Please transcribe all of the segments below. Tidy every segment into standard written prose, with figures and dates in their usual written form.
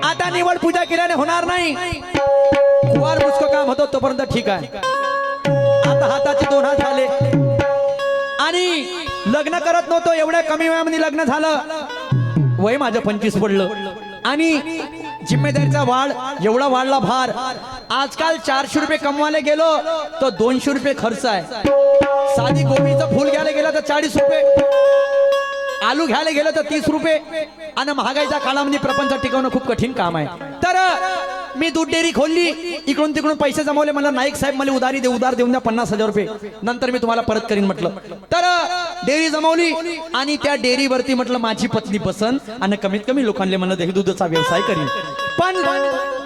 आता निवड पूजा केल्याने होणार नाही. कुवार मुसक काम होतं तोपर्यंत ठीक आहे. आता हाताचे 2 हात झाले आणि लग्न करत नव्हतो, एवढ्या कमी वयामध्ये लग्न झालं. वय माझं 25 पडलं आणि जिम्मेदारीचा वाढ एवढा वाढला भार. आजकाल 400 रुपये कमवायला गेलो तर 200 रुपये खर्च आहे. साधी गोबीचं फुल घ्यायला गेलं तर 40 रुपये, आलू घ्यायला गेलं तर 30 रुपये. आणि महागाईच्या काळामध्ये प्रपंच टिकवणं खूप कठीण काम आहे. तर मी दूध डेअरी खोलली, इकडून तिकडून पैसे जमवले. मला नाईक साहेब मला उधार देऊन द्या 50,000 रुपये, नंतर मी तुम्हाला परत करीन म्हटलं. तर डेअरी जमवली आणि त्या डेअरीवरती म्हटलं माझी पत्नी बसन आणि कमीत कमी लोकांना म्हणलं दही दुधाचा व्यवसाय करीन. पण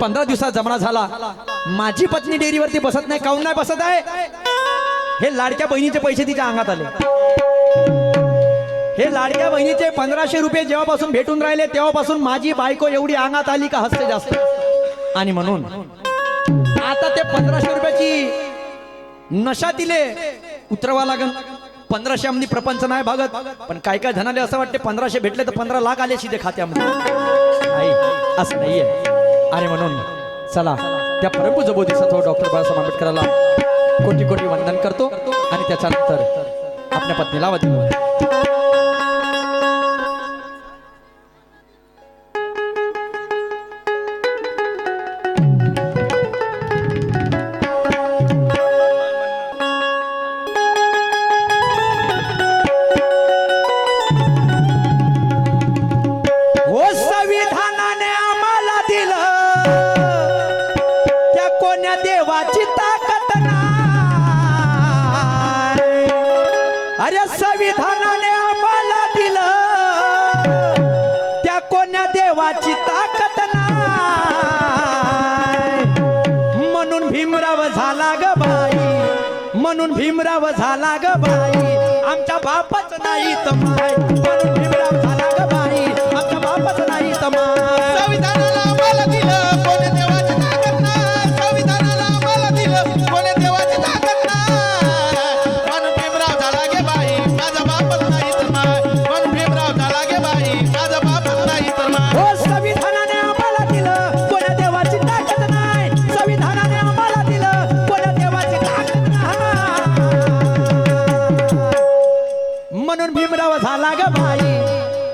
15 दिवसात जमना झाला. माझी पत्नी डेअरीवरती बसत नाही. काऊन नाही बसत आहे? हे लाडक्या बहिणीचे पैसे तिच्या अंगात आले. हे लाडक्या बहिणीचे 1500 रुपये जेव्हापासून भेटून राहिले तेव्हापासून माझी बायको एवढी अंगात आली का हसते जास्त. आणि म्हणून आता ते 1500 रुपयाची नशा दिले उतरवा लागन. 1500 मध्ये प्रपंच नाही भागत. पण काय काय जणाले असं वाटते 1500 भेटले तर 15 लाख आले सीधे खात्यामध्ये. नाही, असं नाहीये. आणि म्हणून चला त्या परमपूज्य बोधिसत्व डॉक्टर बाबासाहेब आंबेडकरांना कोटी कोटी वंदन करतो आणि त्याच्यानंतर आपल्या पत्नीला वंदन. देवाची ताकद नाही. अरे संविधानाने आम्हाला दिलं त्या कोण्या देवाची ताकद नाही. म्हणून भीमराव झाला ग बाई, म्हणून भीमराव झाला ग बाई, आमच्या बापाच नाही तमाय. म्हणून भीमराव झाला ग बाई, आमच्या बापाच नाही तमाय. संविधानाला आम्हाला दिलं कोण्या देवाची ताकद नाही. संविधानाला आम्हाला दिलं कोण्या देवाची ताकद नाही. म्हणून भीमराव झाला गे बाई, माझा बापच नाही तर माय. म्हणून भीमराव झाला गे बाई, माझा बापच नाही तर माय. हो संविधानाने आम्हाला दिलं कोण्या देवाची ताकद नाही. संविधानाने आम्हाला दिलं कोण्या देवाची ताकद नाही. म्हणून भीमराव झाला ग बाई,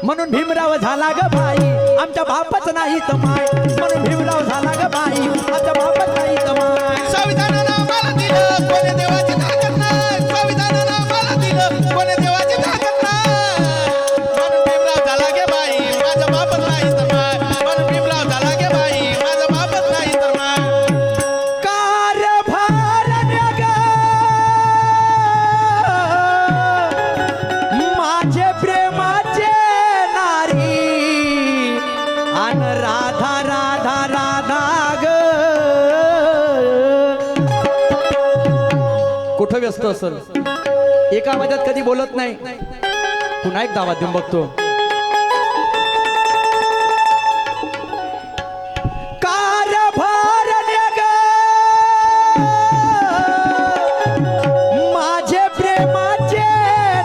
म्हणून भीमराव झाला ग बाई, आमच्या बापच नाही तमाय. म्हणून भीमराव झाला ग बाई, आमच्या बापच नाही तमाय. संविधानाला आम्हाला दिलं कोण्या देवाची ताकद नाही. संविधानाला आम्हाला दिलं कोण्या देवाची ताकद नाही. म्हणून भीमराव झाला गे बाई, माझा बापच नाही तर माय. म्हणून भीमराव झाला गे बाई, माझा बापच नाही तर माय. कारभार ग माझे प्रेमाचे नारी अन राधा राधा राधा ग. कुठं व्यस्त असेल, एका आवाजात कधी बोलत नाही. पुन्हा एक दावा देऊन बघतो. कारभार ग माझे प्रेमाचे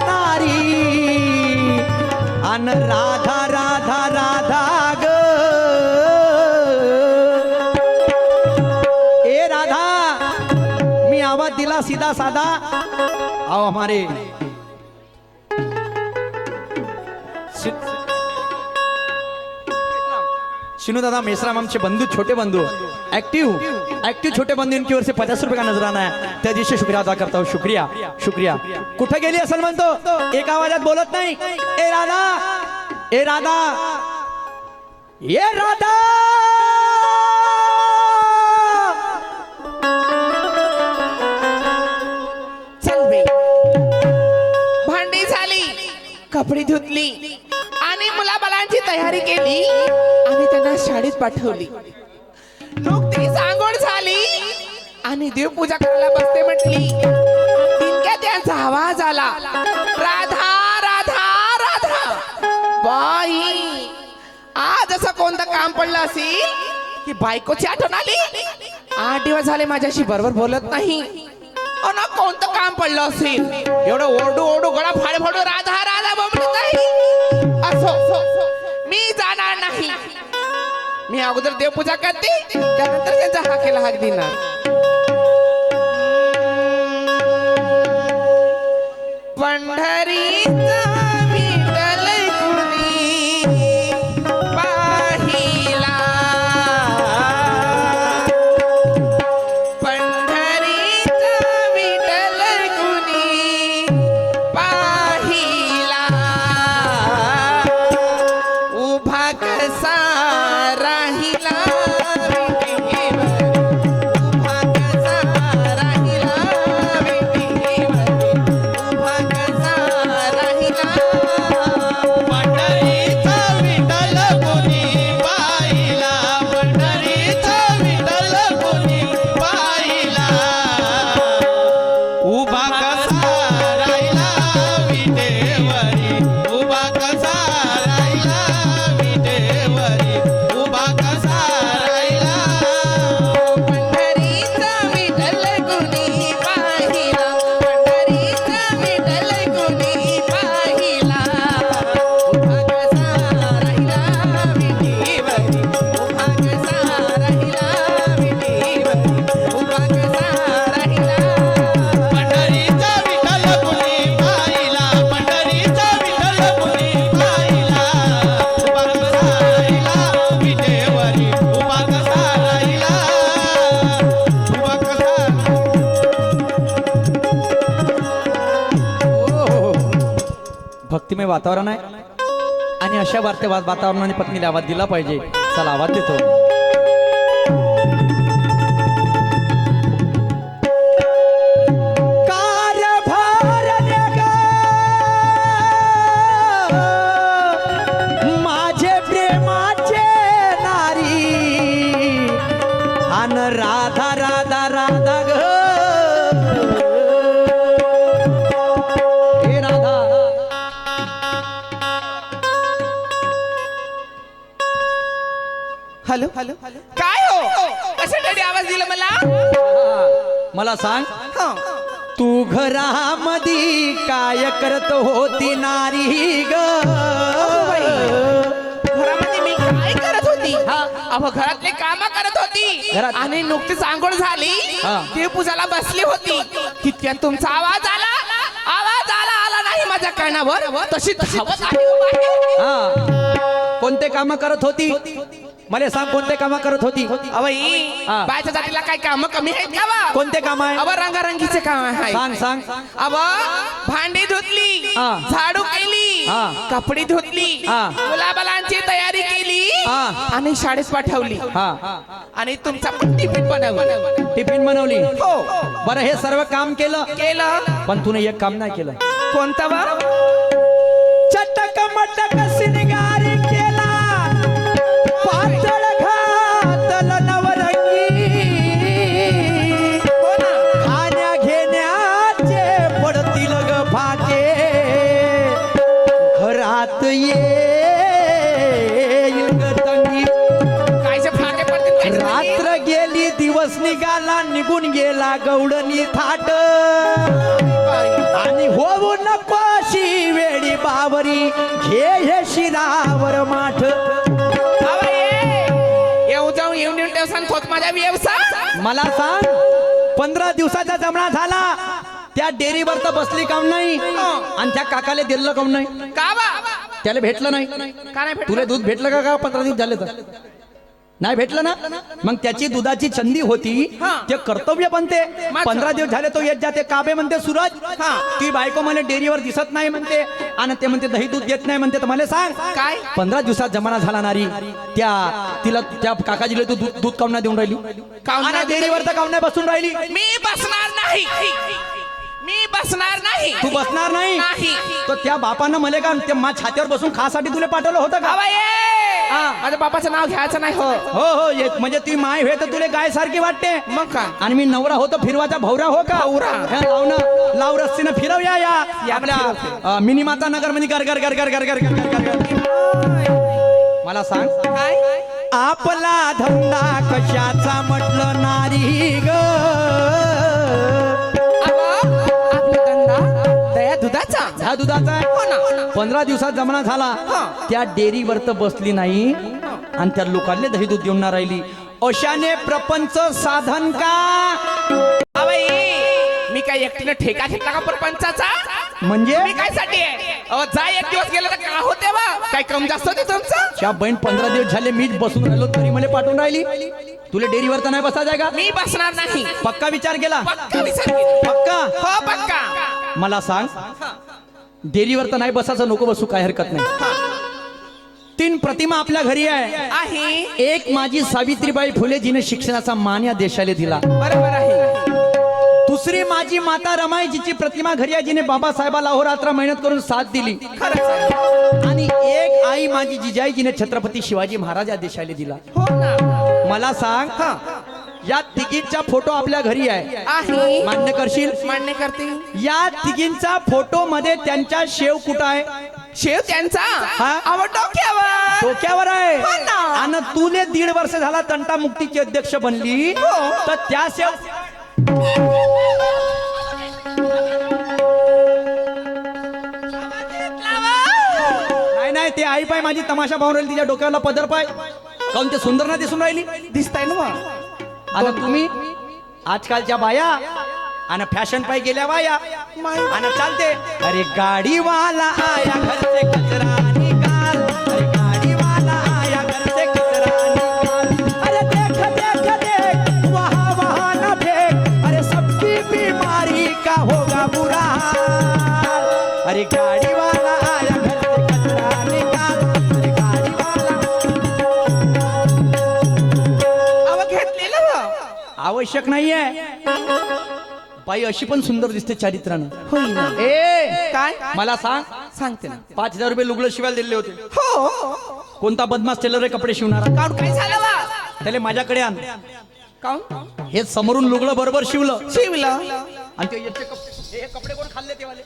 नारी अन राधा राधा राधा ग. ए राधा, मी आवाज दिला सीधा साधा. आओ हमारे शिनू दादा मेश्राम, आमचे बंधु, छोटे बंधु, एक्टिव छोटे बंधु, इनकी ओर से 50 रुपये का नजराना है. त्या दिवशी शुक्रिया अदा करता हूँ. शुक्रिया शुक्रिया. कुठे गेली असेल म्हणतो, एक आवाजात बोलत नाही. ए राधा, ए राधा, ए राधा. चल बे, भांडी झाली, कपडे धुतली आणि मुलाबाळांची तयारी केली आणि त्यांना शाळेत पाठवली. नुकतीच आंघोळ झाली आणि देवपूजा करायला बसते म्हटली. तितक्या त्यांचा आवाज आला, राधा राधा राधा. बाई, आज असं कोणतं काम पडलं असेल की बायकोची आठवण आली. 8 दिवस झाले माझ्याशी बरोबर बोलत नाही. अन कोणतं काम पडलं असेल, एवढं ओरडू ओरडू गळा फाडू राधा राधा बोलत नाही. असो, मी जाणार नाही. मी अगोदर देवपूजा करते त्यानंतर त्यांचा हाकेला हाक देणार. पंढरीचा विठ्ठल कुणी पाहिला, पंढरीचा विठ्ठल कुणी पाहिला, उभा कसा राहिला विठीवर, उभा कसा राहिला विठीवर, उभा कसा राहिला. पंढरीचा विठ्ठल कोणी पाहिला, पंढरीचा विठ्ठल कोणी पाहिला, उभा कसा राहिला विटेवरी, उभा कसा राहिला विटेवरी, उभा कसा राहिला. पंढरीचा विठ्ठल कुणी पाहिला, पंढरीचा विठ्ठल कुणी पाहिला, उभा कसा राहिला विठीवर, उभा कसा राहिला विठीवर, उभा कसा राहिला. पंढरीचा विठ्ठल कोणी पाहिला, पंढरीचा विठ्ठल कोणी पाहिला, उभा कसा राहिला विटेवरी, उभा कसा राहिला, उभा कसा. भक्तिमय वातावरण आहे आणि अशा वातावरणाने पत्नीला आवाज दिला पाहिजे. चला आवाज देतो. कार्यभारने ग माझे प्रेमाचे नारी अन राधा राधा राधा ग हे राधा. हॅलो हॅलो काय हो कशासाठी आवाज दिला मला? मला सांग हं. तू घरामध्ये काय करत होती नारी ग? घरामध्ये मी काय करत होती? हा. अहो घरातले काम करत होती घरात? आणि नुकतीच आंघोळ झाली, हा. देवपूजाला बसली होती. तितक्यात तुमचा आवाज आला, आला नाही माझ्या कानावर, तशी धावत आली हो बाहेर. हा. कोणते काम करत होती? मला सांग कोणते काम करत होती? अवई हा. बायच्या जातीला काय काम कमी आहेत का बा? कोणते काम आहे? अव रंगारंगीचे काम आहे. सांग सांग. अव भांडी धुतली, हा. झाडू केली, हा. कपडे धुतली, हा. मुलाबालांची तयारी केली हा. आणि शाळेत पाठवली हा. आणि तुमचा पण टिफिन बनवलं. टिफिन बनवली. हो बरं हे सर्व काम केलं केलं. पण तुने एक काम नाही केलं. कोणतं बा? चटक मटक सिंगार केला, पातळ घातल नवरंगी, हो ना. खाण्या घेण्याचे पडतील ग फाके, घरात येईल ग तंगी. कायचे फाके पडतील कायचे नाही? रात्र गेली दिवस निघाला, निघून गेला गौडणी थाट, आणि होऊ नकोशी वेडी बावरी, घे हे शिरावर माठ. येऊ जाऊन येऊन दिवसांत होत माझा व्यवसाय. मला सांग 15 दिवसाचा जमणा झाला, त्या डेअरीवर तर बसली काम नाही आणि त्या काकाला दिलं काम नाही, का बा? त्याला भेटलं नाही. का नाही भेटलं? तुला दूध भेटलं का 15 दिवस झाले तर नाही भेटलं ना? मग त्याची दुधाची चंदी होती, हा. ते कर्तव्य बनते. मग? 15 दिवस झाले तो येत जाते, काबे म्हणते सूरज हा. ती बायको मला डेअरीवर दिसत नाही म्हणते, आणि ते म्हणते दही दूध देत नाही म्हणते. तर मला सांग काय? 15 दिवसात जमाना झाला नारी, तिला त्या काकाजीला तू दूध काऊन नाही देऊन राहिली? काऊन आणि नाही डेअरीवर तर काऊन नाही बसून राहिली? मी बसणार नाही, मी बसणार नाही. तू बसणार नाही? नाही. तर त्या बापानं मला का त्या छात्यावर बसून खासाठी तुला पाठवलं होतं का? बाबा ये. हा. माझ्या बापाचं नाव घ्यायचं नाही. हो हो हो म्हणजे ती माय होय तर तुला गाय सारखी वाटते. मग काय? आणि मी नवरा होतो फिरवाचा भवरा हो का? भवरा. हा, लाव रस्सीनं फिरवूया या आपल्या मिनी माता नगर मध्ये गर गर गर गर गर गर गर गर गर. मला सांग काय? आपला धंदा कशाचा म्हटलं नारी ग? आपला धंदा दया दुधाचा. हा दुधाचा आहे. हो ना. 15 दिवसात जमाना झाला, हा. त्या डेअरीवर तर बसली नाही, आणि त्या लोकांना दही दूध देऊन ना राहिली अशाने प्रपंच साधन का अबाई मी काय एकटीने ठेका घेतला का परपंचाचा म्हणजे मी काय साठी आहे अहो जा एक दिवस गेला तर का होते बा काय कम जास्त होते तुमचं त्या बहीण 15 दिवस झाले मीच बसून राहिलो तरी मला पाठवून राहिली तुला डेअरीवर तर नाही बसायचं का मी बसणार नाही पक्का विचार केला पक्का विचार केला. पक्का हो पक्का मला सांग डेअरीवर तर नाही बसायचं नको बसू काय हरकत नाही 3 प्रतिमा आपल्या घरी आहे आहे एक माझी सावित्रीबाई फुले जिने शिक्षणाचा मान या देशाला दिला बरोबर आहे दुसरी माझी माता रमाईजीची प्रतिमा घरी आहे जिने बाबासाहेबाला अहोरात्र मेहनत करून साथ दिली खरंच आहे. आणि एक आई माझी जिजाई जिने छत्रपती शिवाजी महाराज या देशाला दिला हो ना मला सांग या तिघींचा फोटो आपल्या घरी आहे आहे मान्य करशील मान्य करते या तिघींचा फोटो मध्ये त्यांचा शेव कुठं आहे शेव त्यांचा हा? अहो डोक्यावर डोक्यावर आहे हो ना. आणि तुले 1.5 वर्ष झाला तंटा मुक्तीची अध्यक्ष बनली तर त्या शेव नाही नाही ते आई पाय माझी तमाशा पाहून राहिली तिच्या डोक्याला पदर पाय काऊन ते सुंदर ना दिसून राहिली दिसताय ना मग. आता तुम्ही आजकालच्या बाया आणि फॅशन पाय गेल्या बाया आणि चालते अरे गाडीवाला आया घर से कचरा निकाल अरे गाडीवाला आया घर से कचरा निकाल अरे देख देख देख वहाँ वहाँ न फेंक अरे सबकी बीमारी का होगा बुरा हाल अरे गाडीवाला आया घर से कचरा निकाल अरे गाडीवाला अहो घेतलेलं हो. आवश्यक नाहीये बाई अशी पण सुंदर दिसते चारित्रानं होई ना ए काय मला सांग सांगते ना 5,000 रुपये लुगडं शिवायला दिले होते हो कोणता बदमाश टेलर आहे कपडे शिवणारा काऊन काय झालं बा त्याला माझ्याकडे आण काऊन हे समोरून लुगडं बरोबर शिवलं शिवलं आणि ते याचे कपडे हे कपडे कोण खाल्ले ते वाले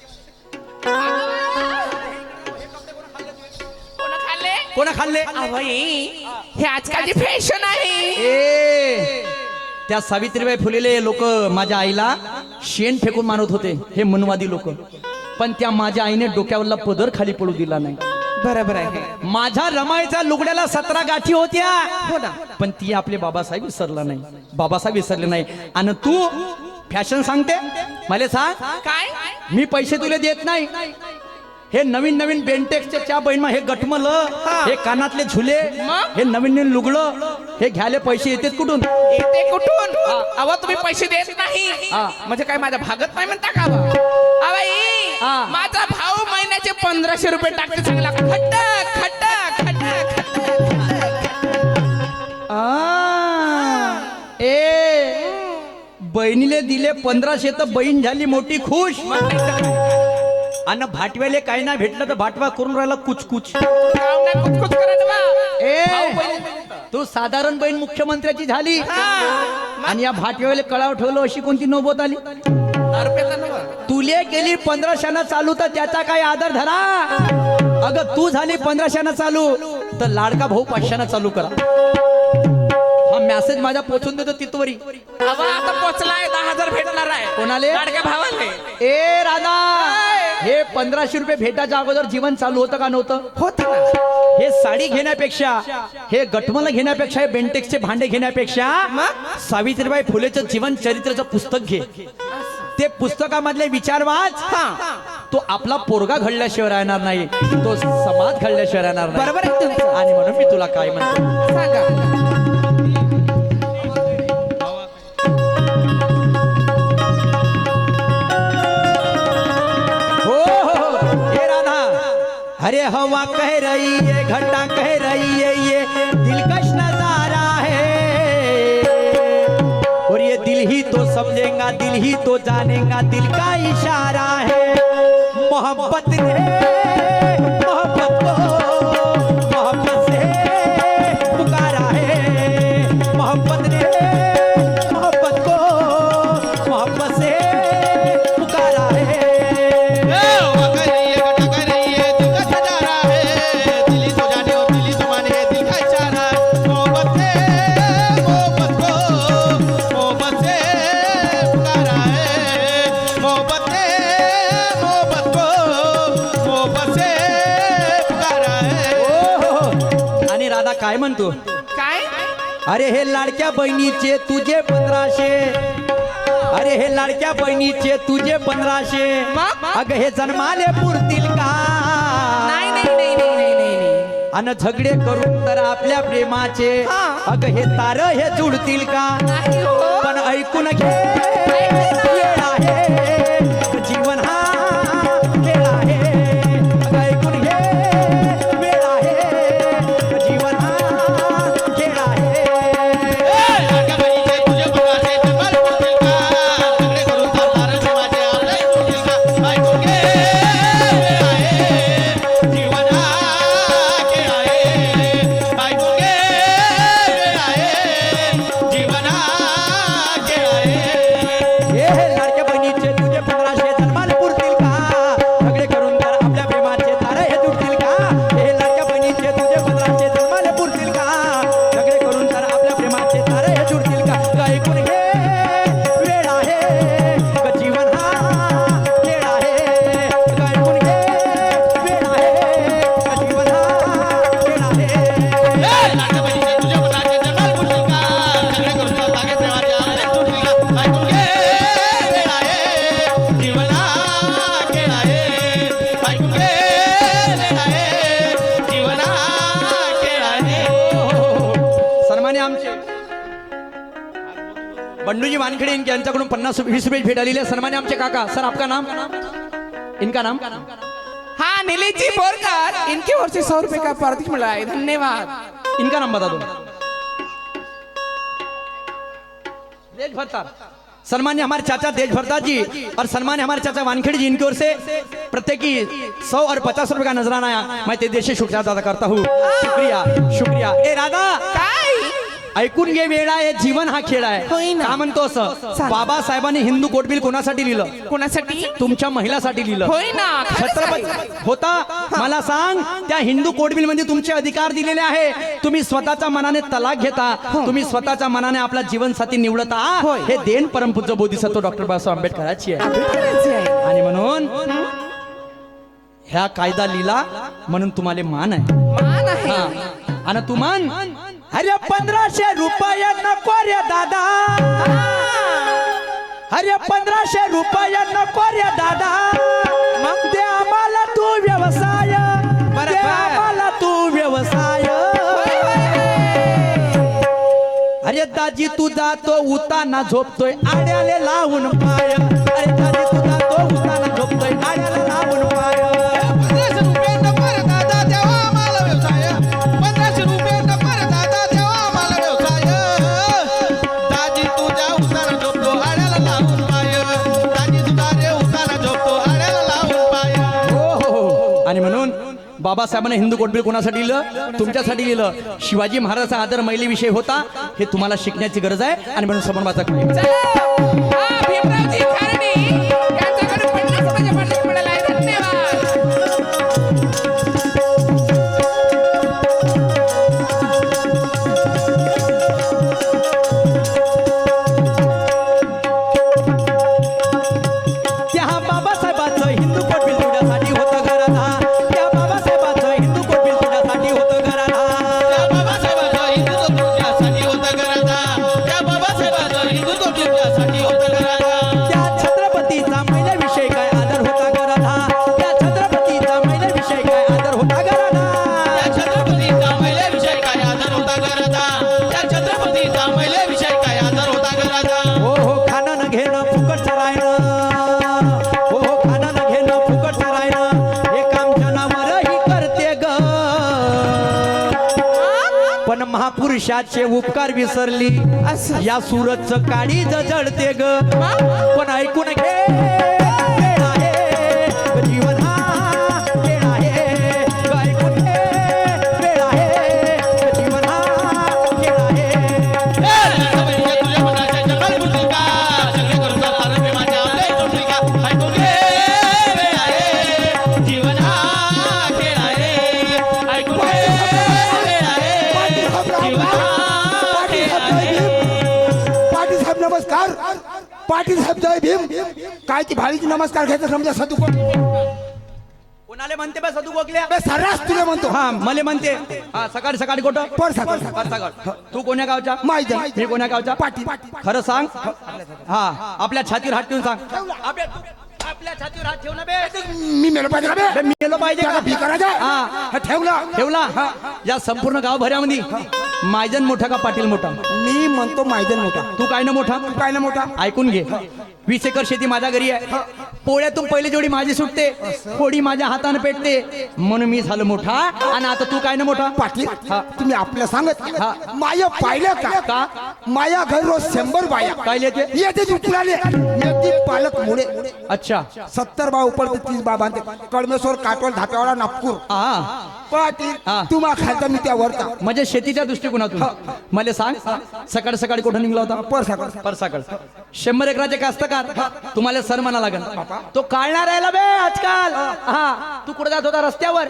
कोण खाल्ले कोण खाल्ले अवई हे आजकालची फॅशन आहे ए त्या सावित्रीबाई फुलेले लोक माझ्या आईला शेण फेकून मारत होते हे मनवादी लोक पण त्या माझ्या आईने डोक्यावरला पदर खाली पडू दिला नाही बरोबर आहे माझ्या रमाईचा लुगड्याला 17 गाठी होत्या हो ना पण ती आपले बाबासाहेब विसरला नाही बाबासाहेब विसरले नाही आणि तू फॅशन सांगते मला सांग काय मी पैसे तुला देत नाही हे नवीन नवीन बेंटेक्सच्या च्या बहिणमा हे गटमल हे कानातले झुले मग? हे नवीन नवीन लुगडं हे घ्यायला पैसे येतात कुठून येते कुठून अव तुम्ही पैसे देत नाही हा. म्हणजे काय माझ्या भागत नाही म्हणता का बा? अवई हा. माझा भाऊ महिन्याचे 1500 रुपये टाकते चांगला खट्ट खट्ट खट्ट ए बहिणीले दिले 1500 तर बहीण झाली मोठी खुश आणि भाटव्याले काही नाही भेटलं तर भाटवा करून राहिला कुचकुच कुछ करत बा ए भाऊ बहीण तू साधारण बहीण मुख्यमंत्र्याची झाली आणि या भाटव्याले कळाव ठेवलं अशी कोणती नोबत आली तुले गेली 1500 चालू तर त्याचा काय आदर धरा अगं तू झाली 1500 चालू तर लाडका भाऊ 500 चालू करा हा मेसेज माझा पोचून देतो तिथवरी आता पोचलाय 10,000 भेटणार आहे कोणाले लाडक्या भावाले ए राधा हे 1500 रुपये भेटायच्या अगोदर जीवन चालू होतं का नव्हतं होत ना हे साडी घेण्यापेक्षा हे गटमल घेण्यापेक्षा हे बेंटेक्सचे भांडे घेण्यापेक्षा सावित्रीबाई फुलेचं जीवन चरित्राचं पुस्तक घे ते पुस्तकामधले विचार वाच तो आपला पोरगा घडल्याशिवाय राहणार नाही तो समाज घडल्याशिवाय राहणार नाही बरोबर आहे तुमचं. आणि म्हणून मी तुला काय म्हणतो सांगा अरे हवा कह रही है घटा कह रही है ये दिलकश नजारा है और ये दिल ही तो समझेगा दिल ही तो जानेगा दिल का इशारा है मोहब्बत ने मोहब्बत को मोहब्बत से पुकारा है मोहब्बत ने मोहब्बत को मोहब्बत से पुकारा है काय म्हणतो काय अरे हे लाडक्या बहिणीचे तुझे 1500 अरे हे लाडक्या बहिणीचे तुझे 1500 मग? अगं हे जन्माले पुरतील का नाही नाही नाही नाही नाही नाही अन झगडे करून तर आपल्या प्रेमाचे हा. अगं हे तार हे जुडतील का नाही हो. पण ऐकून घे वेळ आहे जीवन हा खेळ आहे अगं ऐकून घे वेळ आहे जीवन हा खेळ आहे लाडक्या बहिणीचे तुझे 1500 जन्माला पुरतील का? सगळे करून चालणार प्रेमाचे आपले पुरतील का? ऐकून घे वेळ आहे जीवन हा खेळ आहे ऐकून घे वेळ आहे जीवन हा खेळ आहे हे लाडक्या बहिणीचे तुझे 1500 जन्माला पुरतील का सगळे करून तर आपल्या प्रेमाचे तारे हे जुडतील का हे लाडक्या बहिणीचे तुझे 1500 जन्माला पुरतील का सगळे करून तर आपल्या प्रेमाचे तारे हे जुडतील का ग ऐकून घे वेळ आहे ग जीवन हा खेळ आहे ग ऐकून घे वेळ आहे ग जीवन हा खेळ आहे लाडक्या बहिणीचे तुझे 1500 जन्माला पुरतील का? सगळे करून चालणार प्रेमाचे आपले पुरतील का? ऐकून घे वेळ आहे जीवन हा खेळ आहे ऐकून घे वेळ आहे जीवन हा खेळ आहे सन्मान्य आमचे बंडूजी वानखेड़े यांच्याकडून 50-20 रुपये भेट आलेली आहे सन्मान्य आमचे काका सर आपका नाम इनका नाम हाँ नीलेश जी बोरकर इनकी ओर से 100 रुपए का पारितोषिक मिला है धन्यवाद इनका नाम बता दो देश भरतार सन्मान्य हमारे चाचा देश भरतार जी और सन्मान्य हमारे चाचा वानखेड़े जी इनकी ओर से प्रत्येकी 100 और 50 रुपए का नजराना आया मैं ते देश से शुक्रिया अदा करता हूँ शुक्रिया शुक्रिया ए राधा काय ऐकून घे वेळ आहे जीवन हा खेळ आहे होय ना. का म्हणतो असं सांग. बाबासाहेबांनी हिंदू कोड बिल कोणासाठी लिहिलं कोणासाठी तुमच्या महिलासाठी लिहिलं होय ना खरंच छत्रपती आहे. होता मला सांग त्या हिंदू कोड बिल मध्ये तुमचे अधिकार दिलेले आहे तुम्ही स्वतःच्या मनाने तलाक घेता तुम्ही स्वतःच्या मनाने आपला जीवनसाथी निवडता होय. हे देन परमपूज्य बोधिसत्व डॉक्टर बाबासाहेब आंबेडकरांची आहे आंबेडकरांचे आहे. आणि म्हणून ह्या कायदा लिहिला म्हणून तुम्हाला मान आहे मान आहे हा. आणि तू मान अरे 1500 रुपये नको रे दादा अरे 1500 रुपये नको रे दादा मग? दे आम्हाला तू व्यवसाय बरं, दे बरं. आम्हाला तू व्यवसाय अरे दाजी तू जातो उताना झोपतोय आड्याले लावून पाय अरे दाजी तू जातो उताना झोपतोय आड्याला लावून पाय 1500 रुपये नको रे दादा देवा आम्हाला व्यवसाय 1500 रुपये नको रे दादा देवा आम्हाला व्यवसाय दाजी तुझ्या उतारा झोपतो आड्याला लावून पाय दाजी तुझा रे उतारा झोपतो आड्याला लावून पाय हो. आणि म्हणून बाबासाहेबांनी हिंदू कोड बिल कोणासाठी लिहिलं तुमच्यासाठी लिहिलं शिवाजी महाराजांचा आदर महिलेविषयी होता हे तुम्हाला शिकण्याची गरज आहे आणि म्हणून समन्वयाचा कायम चला. हा, भीमरावजी खर्डे यांच्याकडून 50 रुपयाचे पारितोषिक मिळालं आहे धन्यवाद त्या बाबासाहेबांचं हिंदू कोड बिल तुझ्यासाठी होतं घराला त्या बाबासाहेबांचं हिंदू कोड बिल तुझ्यासाठी होतं घराला त्या बाबासाहेबांचं हिंदुत्व तुझ्यासाठी होतं घराचा त्या बाबासाहेबांचं हिंदुत्व तुझ्यासाठी होतं घराचा त्या छत्रपतीचा महिलेविषयी काय आदर होता घराला त्या छत्रपतीचा महिलेविषयी काय आदर होता घराला त्या छत्रपतीचा महिलेविषयी काय आदर होता घराचा त्या छत्रपतीचा महिलेविषयी काय आदर होता घराचा हो खाणं न घेणं फुकट चरायनं हो खाणं न घेणं फुकट चरायनं हे काम जनावरही करते ग पण महापुरुषाचे उपकार विसरली असं. या सूरजचं काळी जळते ग पण ऐकून घे वेळ आहे ग जीवन हा खेळ आहे ग ऐकून घे वेळ आहे ग जीवन हा खेळ आहे लाडक्या बहिणीचे तुझ्या मनाचे जंगल फुटतील का? सगळे करून चालणार प्रेमाचे आपले फुटतील का? ऐकून घे वेळ आहे जीवन हा खेळ आहे ऐकून घे वेळ आहे जीवन हा खेळ आहे पाटील साहेब नमस्कार पाटील साहेब जय भीम काय ती भाळीची नमस्कार घ्यायचा समजा सदुकोट कोणाले म्हणते बे सदू गोखल्या बे सर्रास तुला म्हणतो हा मले म्हणते हा सकाळी सकाळी कुठं पर सकाळ सकाळ तू कोण्या गावचा माहिती मी कोण्या गावचा पाटील खरं सांग हा आपल्या छातीवर हात ठेवून सांग आपल्या छातीवर हात ठेव ना बे मी मेलो पाहिजे का बे? बे, मेलो पाहिजे त्याला का भिकाराचा? हा हा, ठेवला ठेवला या संपूर्ण गावभऱ्यामध्ये मायजन मोठा का पाटील मोठा मी म्हणतो मैदान मोठा तू काय ना मोठा काय ना मोठा ऐकून घे 20 एकर शेती माझ्या घरी आहे पोळ्यातून पहिली जोडी माझी सुटते थोडी माझ्या हाताने पेटते म्हणून मी झालो मोठा आणि आता तू काय ना मोठा पाटील हा. तुम्ही आपल्या सांगत हा. माया पाहिलं का? का माया घर रोज 100 बाया काय लिहिते येते उचलाले येते पालक मुळे अच्छा 70 बा उपर 30 बा बांधते कळमेश्वर काटोल धाप्यावाडा नागपूर हा पाटील हा. तुम्हा खालता मी त्या वरता म्हणजे शेतीच्या दृष्टिकोनातून मला सांग सकाळी सकाळी कुठं निघला होता पर सकाळ पर सकाळ 100 एकराचे कास्तकार तुम्हाला सर म्हणा लागेल तो काढणार आहे बे आजकाल हा तू कुठे जात होता रस्त्यावर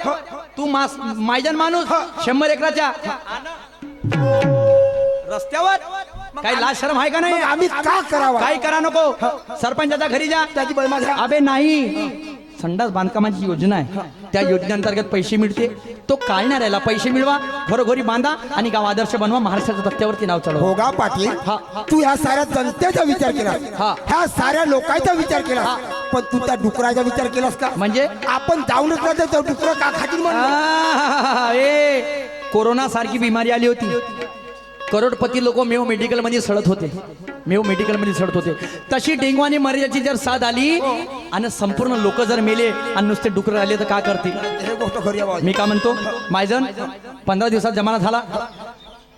तू मायजन माणूस 100 एकराच्या रस्त्यावर काही लाज शरम आहे का नाही आम्ही का करावा काही करा नको सरपंचाच्या घरी जा त्याची बाई माझ्या अबे नाही संडास बांधकामाची योजना आहे त्या योजनेअंतर्गत पैसे मिळते तो काढणार याला पैसे मिळवा घरोघरी बांधा आणि गाव आदर्श बनवा महाराष्ट्राच्या तख्त्यावरती नाव चढवा हो गा पाटील हा. तू ह्या साऱ्या जनतेचा विचार केला हा. ह्या साऱ्या लोकांचा विचार केला पण तू त्या डुकराचा विचार केलास का म्हणजे आपण जाऊनच नाही तर डुकर का खातील म्हणून ए कोरोना सारखी बिमारी आली होती करोडपती लोक मेव मेडिकल मध्ये सडत होते तशी डेंगू आणि मलेरियाची जर साथ आली आणि संपूर्ण लोक जर मेले आणि नुसते डुकर आले तर काय करतील हे गोष्ट खरी आहे बाबा. मी का म्हणतो मायजन 15 दिवसात जमाना झाला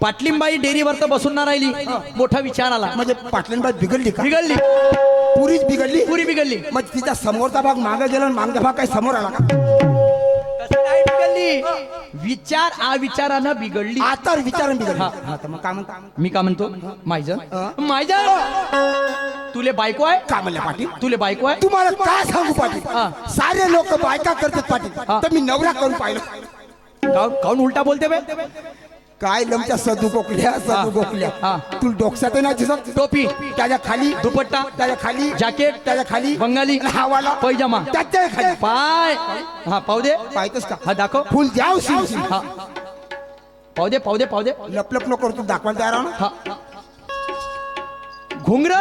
पाटलिंबाई डेअरीवर तर बसून ना राहिली मोठा विचार आला म्हणजे पाटलींबाई बिघडली का बिघडली पुरीच बिघडली पुरी बिघडली मग तिचा समोरचा भाग मागे गेला आणि मागचा भाग काही समोर आला का कसं नाही बिघडली विचार अविचारानं बिघडली आता विचारण बिघडली हा. हा, तर मग काय म्हणता मी का म्हणतो मायजन हा? मायजन तुले बायको आहे का म्हणल्या पाटील तुले बायको आहे तुम्हाला काय सांगू पाटील हा. सारे लोक बायका करतात पाटील हा. तर मी नवरा करून पाहिलं काऊन उलटा बोलते बे काय लमच्या सदू गोकल्या सदू गोकल्या हा. तू डोक्यात नाही दिसत टोपी त्याच्या खाली दुपट्टा त्याच्या खाली जॅकेट त्याच्या खाली बंगाली हवाला पैजामा त्याच्या खाली पाय हा पाहू दे पाहतोस का हा दाखव फुल जाव शिव हा पाहू दे लपलप नको तू दाखवायला तयार आहो ना हा घुंगर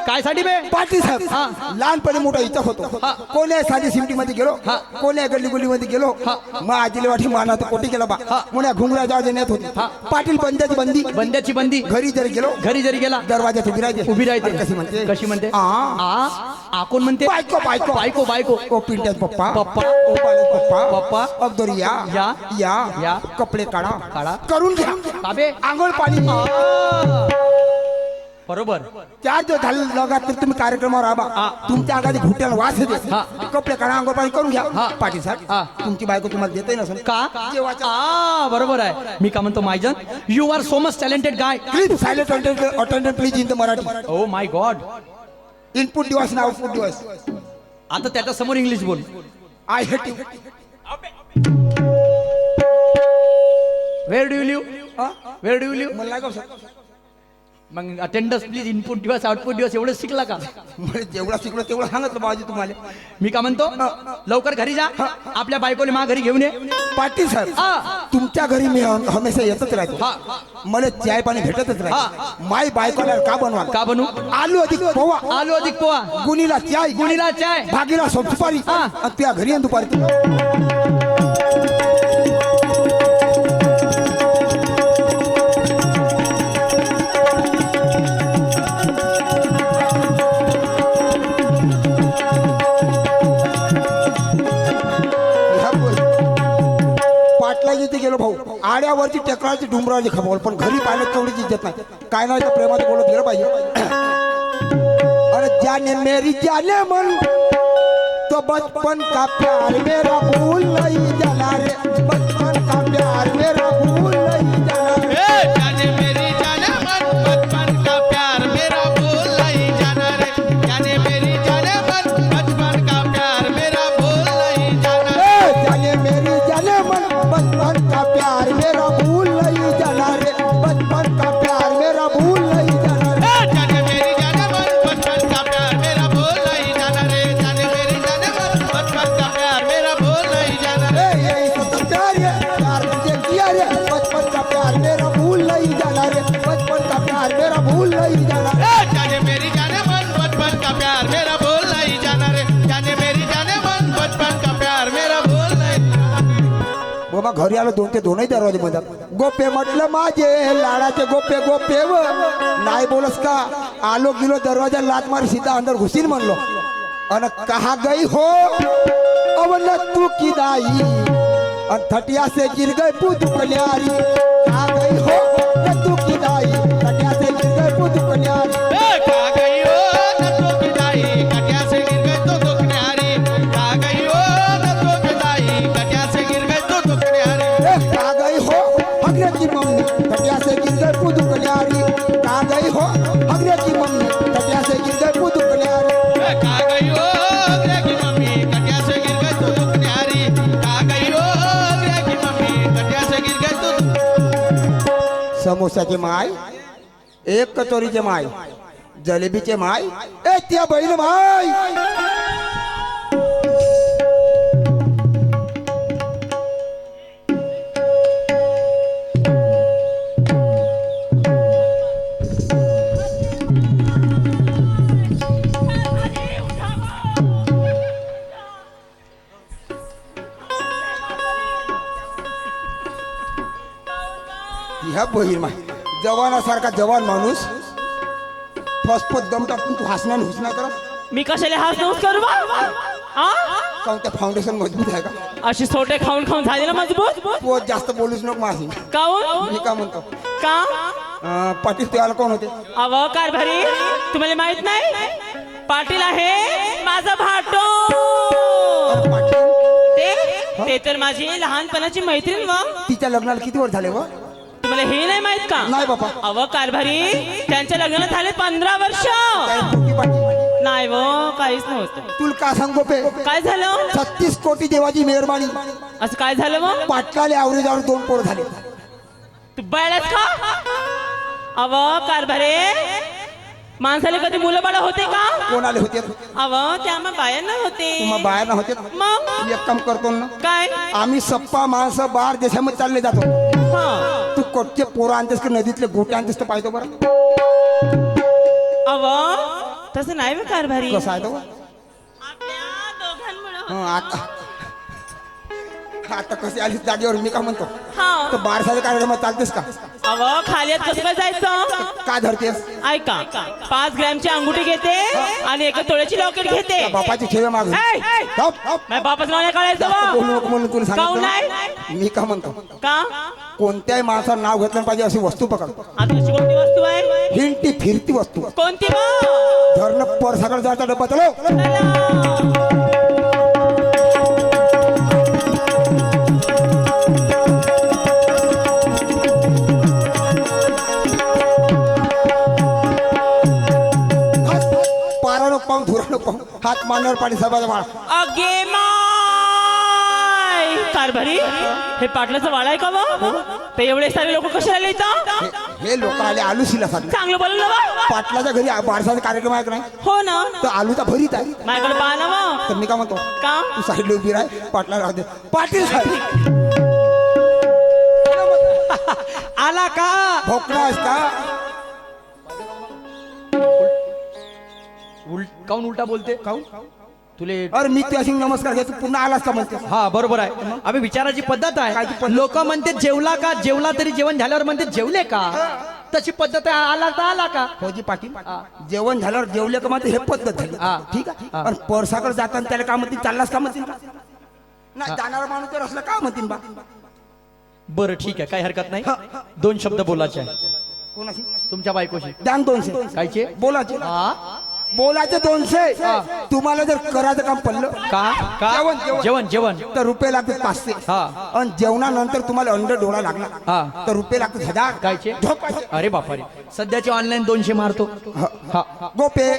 काय साठी बे पाटील साहेब हा. लहानपणी मोठा इथं होतो हा. कोण्या साधी सिमटी मध्ये गेलो हा. कोण्या गल्ली मध्ये गेलो हा. मग आजीले वाटी माना तो कोटी गेला बा हा. मुळ्या घुंगरा जाऊ देण्यात होती हा. पाटील बंद्याची बंदी बंद्याची बंदी घरी जरी गेलो घरी जरी गेला दरवाजात उभी राहते कशी म्हणते आ. आ कोण म्हणते बायको बायको बायको ओ पिंट्यात पप्पा पप्पा. ओ बाळत पप्पा पप्पा. अगदर या या. या कपडे काढा काढा. करून घ्या बाबे आंघोळ पाणी बरोबर चार दिवस झाले लगात तर तुम्ही कार्यक्रमावर आबा तुमच्या अंगात घुट्याला वास येते हा. कपडे काढा आंघोळ पाणी करून घ्या हा. पाटील हा. साहेब तुमची बायको तुम्हाला देते नसेल का जेवायचं. बरोबर आहे मी का म्हणतो मायजन you are so much talented guy please silent attendant please in the Marathi oh my god input device ना आउटपुट डिवाइस आता त्याच्या समोर इंग्लिश बोल I hate you where do you live मला नाही का सर मग अटेंडन्स प्लीज इनपुट दिवस आउटपुट दिवस एवढं शिकला का म्हणजे जेवढा शिकलो तेवढं सांगितलं बाबाजी तुम्हाला मी का म्हणतो लवकर घरी जा आपल्या बायकोले मा घरी घेऊन ये पाटील साहेब तुमच्या घरी मी हमेशा येतच राहतो मला चाय पाणी भेटतच राहतो माय बायकोला का बनवा का बनू आलू अधिक पोवा आलू अधिक पोहा गुणीला चाय गुणीला चाय भागीला दुपारी हा. आणि त्या घरी येऊन दुपारी पाटला जिथे गेलो भाऊ आड्यावरची टेकराची डुंबराची खबोल पण घरी पाहिलं तेवढीच इज्जत नाही काय नाही तर प्रेमात बोलत गेलं पाहिजे अरे जाने मेरी जाने मन तो बचपन का प्यार मेरा भूल नहीं जाना रे बचपन का प्यार मेरा भूल नहीं जाना रे जाने मेरी जाने मन बचपन का प्यार मेरा भूल नहीं जाना रे जाने मेरी जाने मन बचपन का प्यार मेरा भूल नहीं जाना रे जाने मेरी जाने मन बचपन का प्यार मेरा भूल नहीं जाना रे बचपन का प्यार मेरा भूल नहीं जाना रे जाने मेरी जाने मन बचपन का प्यार मेरा भूल नहीं जाना रे जाने मेरी जाने मन बचपन का प्यार मेरा भूल प्यार मेरा भूल नहीं जाना जाने मेरी जाने मन बचपन का प्यार मेरा भूल नहीं जाना रे जाने मेरी जाने मन बचपन का प्यार मेरा भूल नहीं बाबा घरी आलो दोन ते दोनही दरवाजे बंद गोपे म्हटलं माझे लाडाचे गोपे गोपे व नाही बोलस का आलो गेलो दरवाजा लात मारी सीधा अंदर घुसीन म्हणलो अन कहा गई हो अवन तू की दाई अन थटिया से गिर गई पुत कल्यारी कहा गई हो न तू की दाई थटिया से गिर गई पुत कल्यारी खा गई हो न तो पिताई कटिया से गिर गई तो दुखनियारी खा गई हो न तो पिताई कटिया से गिर गई तो दुखनियारी कहा गई हो हगरे की मम्मी थटिया से गिर गई पुत कल्यारी कहा गई हो हगरे की मम्मी थटिया से गिर गई पुत कल्यारी खा गई हो अगले की मम्मी कटिया से गिर गई तो दुखनियारी खा गई हो अगले की मम्मी कटिया से गिर गई तो समोसाचे माय एक कचोरीचे माय जलेबीचे माय ए त्या बैल माय ह्या बहीण माय जवानासारखा जवान माणूस फसफत दम टाकून तू हसणार हुसना करा मी कशाला हात नव्हत करू बा आ? काऊन त्या फाउंडेशन मजबूत आहे का अशी सोटे खाऊन खाऊन झाली ना मजबूत तू जास्त बोलूच नको माझी काऊन मी का म्हणतो का पाटील त्याला कोण होते अव कारभारी तुम्हाला माहित नाही पाटील आहे माझा भाटो पाटील ते तर माझी लहानपणाची मैत्रीण मग तिच्या लग्नाला किती वर्ष झाले व तुम्हाला हे नाही माहित का नाही बाबा अव कारभारी त्यांच्या लग्नाला झाले 15 वर्ष कोटी पाटील नाही व काहीच नव्हतं तुला का सांगू पे काय झालं 36 कोटी देवाची मेहरबानी असं काय झालं मग पाटलाले आवरेजावर 2 पोर झाले तू बळच का अव कारभारे माणसाला कधी मुलं बाळ होते का कोण आले होते अव त्या मग बायांना होते तुम्हा बाहेर ना होते मग एक काम करतो ना काय आम्ही सप्पा माणसं बाहेर देशामध्ये चालले जातो हा तू कोटचे पोरं आणतेस की नदीतले गोटे आणतेस तर पाहतो बरं अव तसं नाही बे कारभारी कसं आहे तो आपल्या दोघांमुळं हं, आता कसे आलीस जागेवर मी का म्हणतो हा तर बारसाच्या कार्यक्रमात चालतेस का अव खाली कसं काय जायचं का धरतेस ऐका 5 ग्रॅमची अंगुठी घेते आणि 1 तोळ्याची लॉकेट घेते बापाची ठेवे माग ऐ, ऐ. माझ्या बापाचं नाव नाही काढायचं बोलू नको म्हणून तुला काहून सांगितलं मी का म्हणतो का कोणत्याही माणसाला नाव घेतलं पाहिजे अशी वस्तू पकड आता अशी कोणती वस्तू आहे हिंटी फिरती वस्तू कोणती मग धरणं परसाकडे जायचा डब्बा चलो चला. पारा नको पाहून धुरा नको पाहून हात मांडण्यावर पाणी साहेबाचा वाळा अगे माय कारभारी हे पाटलाचं वाळ आहे का मग ते एवढे सारे लोक कसे आले इथं हे लोक आले आलूशीला साठी चांगलं बोललं बा पाटलाच्या घरी बारसाचा कार्यक्रम आहे का नाही हो ना तर आलूचा भरीत आहे माझ्याकडे पाहा ना मग तर मी का म्हणतो का तू साईडला उभी राह पाटला राहते पाटील साहेब आला का भोकणा आहेस का काऊन उलटा बोलते काऊन तुले अरे मी तुझ्या सिंग नमस्कार घे तू पुन्हा आलास का म्हणते हा बरोबर आहे आम्ही विचाराची पद्धत आहे लोक म्हणते जेवला का जेवला तरी जेवण झाल्यावर म्हणते जेवले का तशी पद्धत आहे आला तर आला का फौजी पाटील जेवण झाल्यावर जेवले का म्हणते हे पद्धत झाली हा. ठीक आहे आणि परसाकडे जाताना त्याला का म्हणतील चाललास का म्हणतील नाही जाणारा माणूस तर असलं का म्हणतील बा बरं ठीक आहे काही हरकत नाही 2 शब्द बोलायचे आहे कोणाशी तुमच्या बायकोशी द्यान 200 कायचे बोलायचे हा बोलायचे 200 तुम्हाला जर करायचं काम पडलं का का जेवण, जेवण. जेवण जेवण तर रुपये लागते 500 हा. आणि जेवणानंतर तुम्हाला अंड डोळा लागला हा. तर रुपये लागते 1000 कायचे झोपायचे. अरे बापारे सध्याचे ऑनलाईन 200 मारतो हा गोपे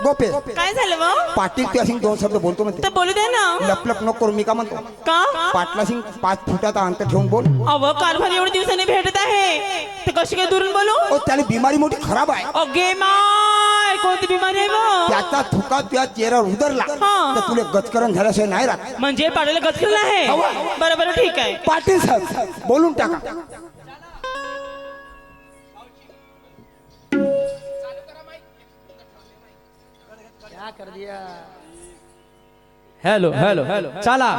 गोपे काय झालं मग पाटील तू अशी 2 शब्द बोलतो म्हणते तर बोलू दे ना लपलप नको करू मी का म्हणतो का पाटला सिंग 5 फुटाचा अंतर ठेवून बोल अव कारभारी एवढ्या दिवसांनी भेटत आहे तर कशी काय दुरून बोलू ओ त्याला बिमारी मोठी खराब आहे अगे माय कोणती बिमारी आहे मग त्याचा थुका तुझ्या चेहऱ्यावर उतरला हा. तर तुला गचकरण झाल्याशिवाय नाही राहत म्हणजे पाडायला गचकलं आहे बरं ठीक आहे पाटील साहेब बोलून टाका हॅलो हॅलो चला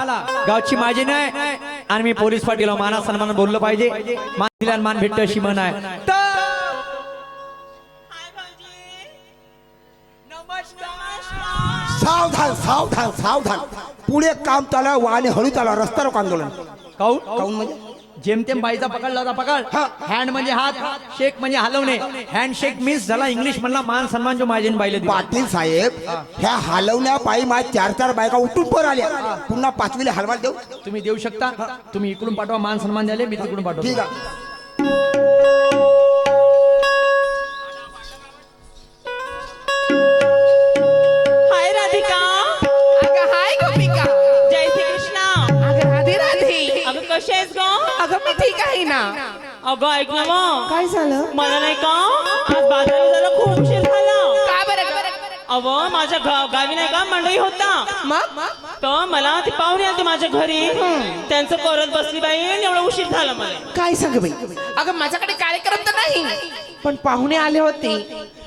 गावची माझी नाही आणि मी पोलीस पाटील माना सन्मान बोललं पाहिजे मान दिला मान भेटत अशी म्हण आहे सावधान सावधान सावधान पुढे काम चालू वाहने हळू चालू रस्ता रोको आंदोलन काऊन काऊन म्हणजे जेमतेम बाईचा पकडला होता पकड हँड म्हणजे हात शेक म्हणजे हलवणे हँड शेक मीन्स झाला इंग्लिश म्हणला मान सन्मान जो माझे बाईले दिला. पाटील साहेब ह्या हलवण्या पायी माझ्या 4-4 बायका उठून पर आल्या पुन्हा 5वीला हलवायला देऊ तुम्ही देऊ शकता तुम्ही इकडून पाठवा मान सन्मान झाले मी तिकडून पाठवतो ठीक आहे हाय राधिका. अगं हाय गोपिका. जय श्री कृष्णा. अगं राधे राधे. अगं कशी आहेस ग? अगं मी ठीक आहे ना. अगं ऐक ना मग काय झालं? मला नाही का आज बाजारात जायला खूप उशीर झाला. का बरं अव माझ्या गावी नाही का मंडई होता मग तर मला ती पाहुणे आली माझ्या घरी त्यांचं करत बसली बाई आणि एवढा उशीर झाला मला. काय सांग बाई. अगं माझ्याकडे कार्यक्रम तर नाही पण पाहुणे आले होते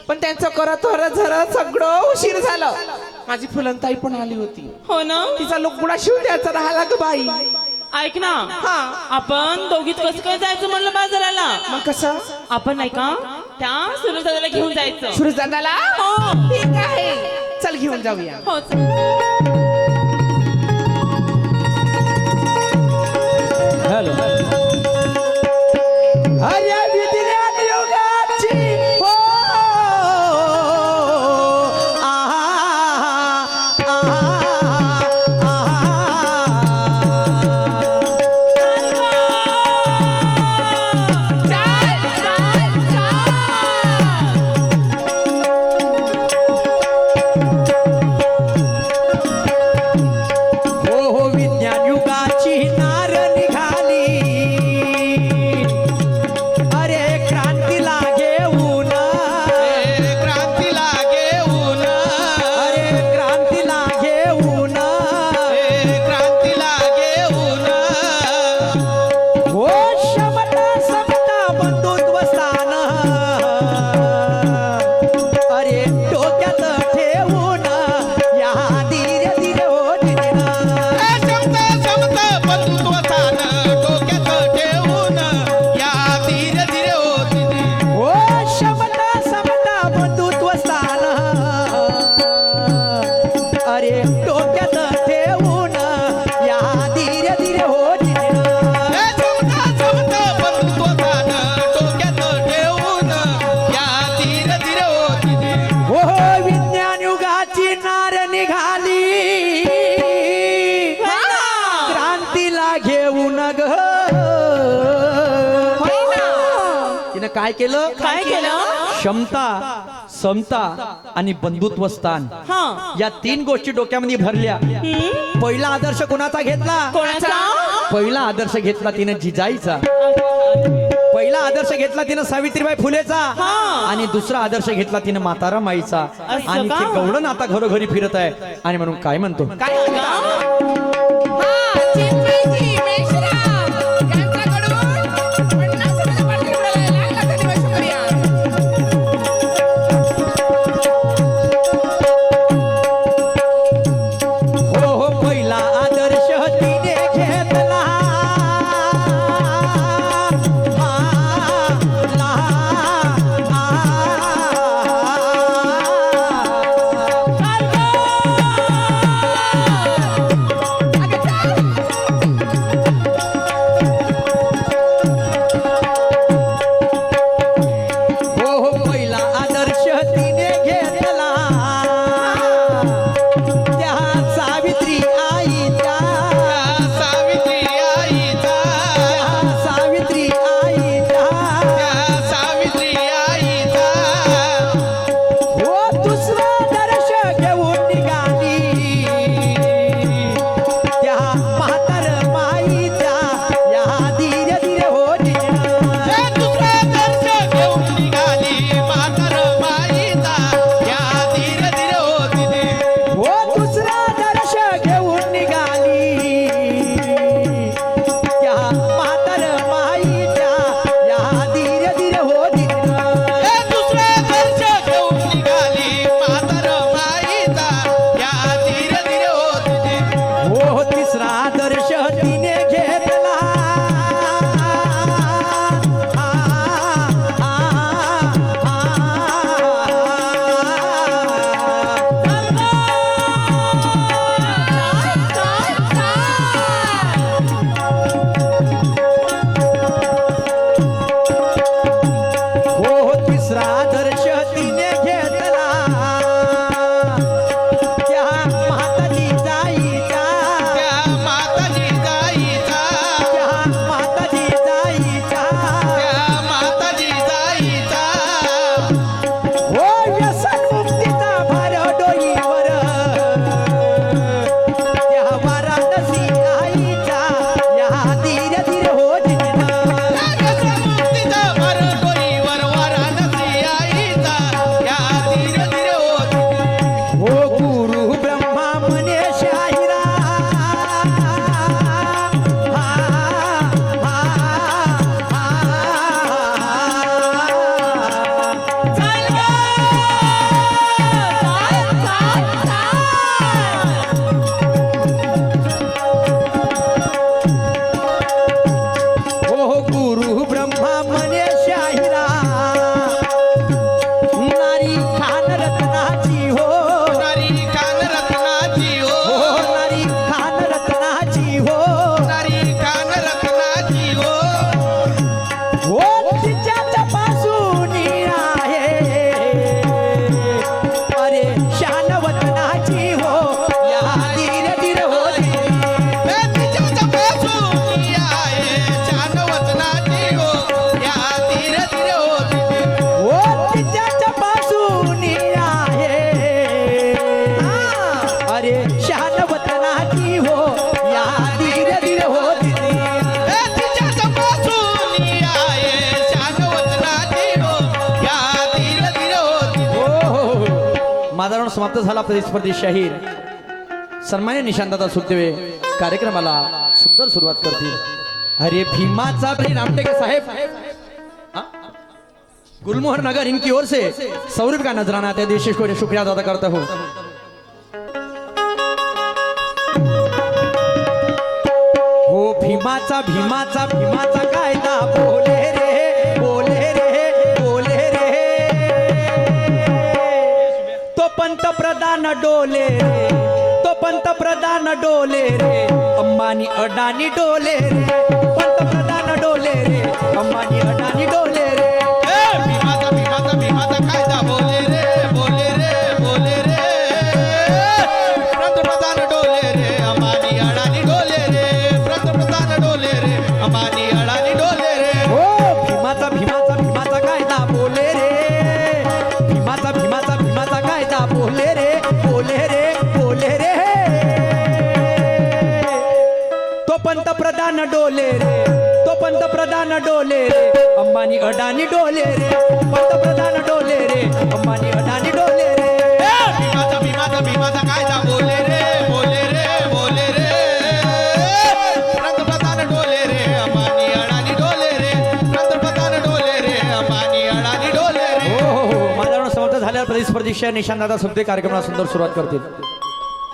पण त्यांचं करत जरा सगळं उशीर झालं. माझी फुलंताई पण आली होती. हो ना. तिचा लुगडा शिव द्यायचा राहिला ग बाई. ऐक ना हा आपण दोघीत कसं काय जायचं म्हणलं बाजाराला. मग कसं आपण नाही का त्या सुरेश दादाला घेऊन जायचं. सुरेश दादाला हो ठीक आहे चल घेऊन जाऊया. हो चल. हॅलो अरे विधिज्ञान योगाची हो आहा, हो हो विज्ञान युगाची नार निघाली अरे क्रांतीला घेऊन क्रांतीला घेऊन अरे क्रांतीला घेऊन क्रांतीला घेऊन हो समता समता बंधुत्व स्थान अरे डोक्यात ठेवून या धीरे धीरे हो धीरे समता समता बंधुत्व स्थान डोक्यात ठेवून या धीरे धीरे होती हो समता समता बंधुत्व स्थान अरे डोक्यात ठेवून या धीरे धीरे हो धीरे समता समता बंधुत्व स्थान डोक्यात ठेवून या धीरे धीरे होती हो विज्ञान युगाची नार निघाली क्रांतीला घेऊन ग तिनं काय केलं काय केलं? क्षमता समता आणि बंधुत्व स्थान हा या 3 गोष्टी डोक्यामध्ये भरल्या. पहिला आदर्श कोणाचा घेतला कोणाचा? पहिला आदर्श घेतला तिनं जिजाईचा. पहिला आदर्श घेतला तिनं सावित्रीबाई फुलेचा हा. आणि दुसरा आदर्श घेतला तिनं मातारा माईचा. असं आणि का? ते गवळण आता घरोघरी फिरत आहे आणि म्हणून काय म्हणतो काय चिंचणीची मेश्राम यांच्याकडून 50 रुपये पाटील मिळाले. लागला तरी शुक्रिया. हो हो पहिला आदर्श तिने घेतला हो तिसरा दर्श तिने घेतला त्या माताजी जाईचा त्या माताजी जाईचा त्या माताजी जाईचा त्या माताजी जाईचा हो व्यसन मुक्तीचा भार डोईवर त्या वाराणसी आईचा या धीरे धीरे हो मुक्तीचा भर डोईवर वाराणसी आईचा या धीरे धीरे होती हो गुरु ब्रह्मा म्हणे शाहिरा हो गुरु ब्रह्मा म्हणे शाहिरा नारी खान रत्नाची हो नारी कान रत्नाची हो हो नारी खान रत्नाची हो नारी कान रत्नाची हो हो तिच्याच पासून आहे अरे शानवतनाची हो या धीरे धीरे हो हे तिच्याच पासून आहे चानवतनाची हो या धीरे धीरे होती हो तिच्याच पासून आहे अरे शानवतनाची हो या धीरे धीरे हो हे तिच्याच पासून आहे चानवतनाची हो या धीरे धीरे होती हो माझा राऊंड समाप्त झाला. प्रतिस्पर्धी शाहीर सन्मान्य निशांतदादा सुखदेवे कार्यक्रमाला सुंदर सुरुवात करतील. अरे भीमाचा भाई रामटेके साहेब हाँ? गुलमोहर नगर इनकी ओर से 100 रुपये का नजराना आता है. देश को शुक्रिया अदा करता हूँ. हो भीमाचा भीमाचा भीमाचा कायदा बोले रे बोले रे बोले रे तो पंतप्रधान डोले रे तो पंतप्रधान डोले रे अंबानी अडानी डोले रे पंतप्रधान डोले रे अंबानी अडानी डोले रे भीमाचा भीमाचा भीमाचा कायदा बोले रे बोले रे बोले रे पंतप्रधान डोले रे अंबानी अडानी डोले रे पंतप्रधान डोले रे अंबानी अडानी डोले रे हो भीमाचा भीमाचा भीमाचा कायदा बोले रे भीमाचा भीमाचा भीमाचा कायदा बोले रे बोले रे बोले रे तो पंतप्रधान डोले रे तो पंतप्रधान डोले रे अंबानी अडानी डोले रे पंतप्रधान डोले रे अंबानी अडानी डोले रे भीमाचा भीमाचा भीमाचा कायदा बोले रे बोले रे बोले रे पंतप्रधान डोले रे अंबानी अडानी डोले रे पंतप्रधान डोले रे अंबानी अडानी डोले रे हो हो हो माझ्याकडून समाप्त झाल्यावर प्रतिस्पर्धी निशांतदादा सुखदेव कार्यक्रमाला सुंदर सुरुवात करतील.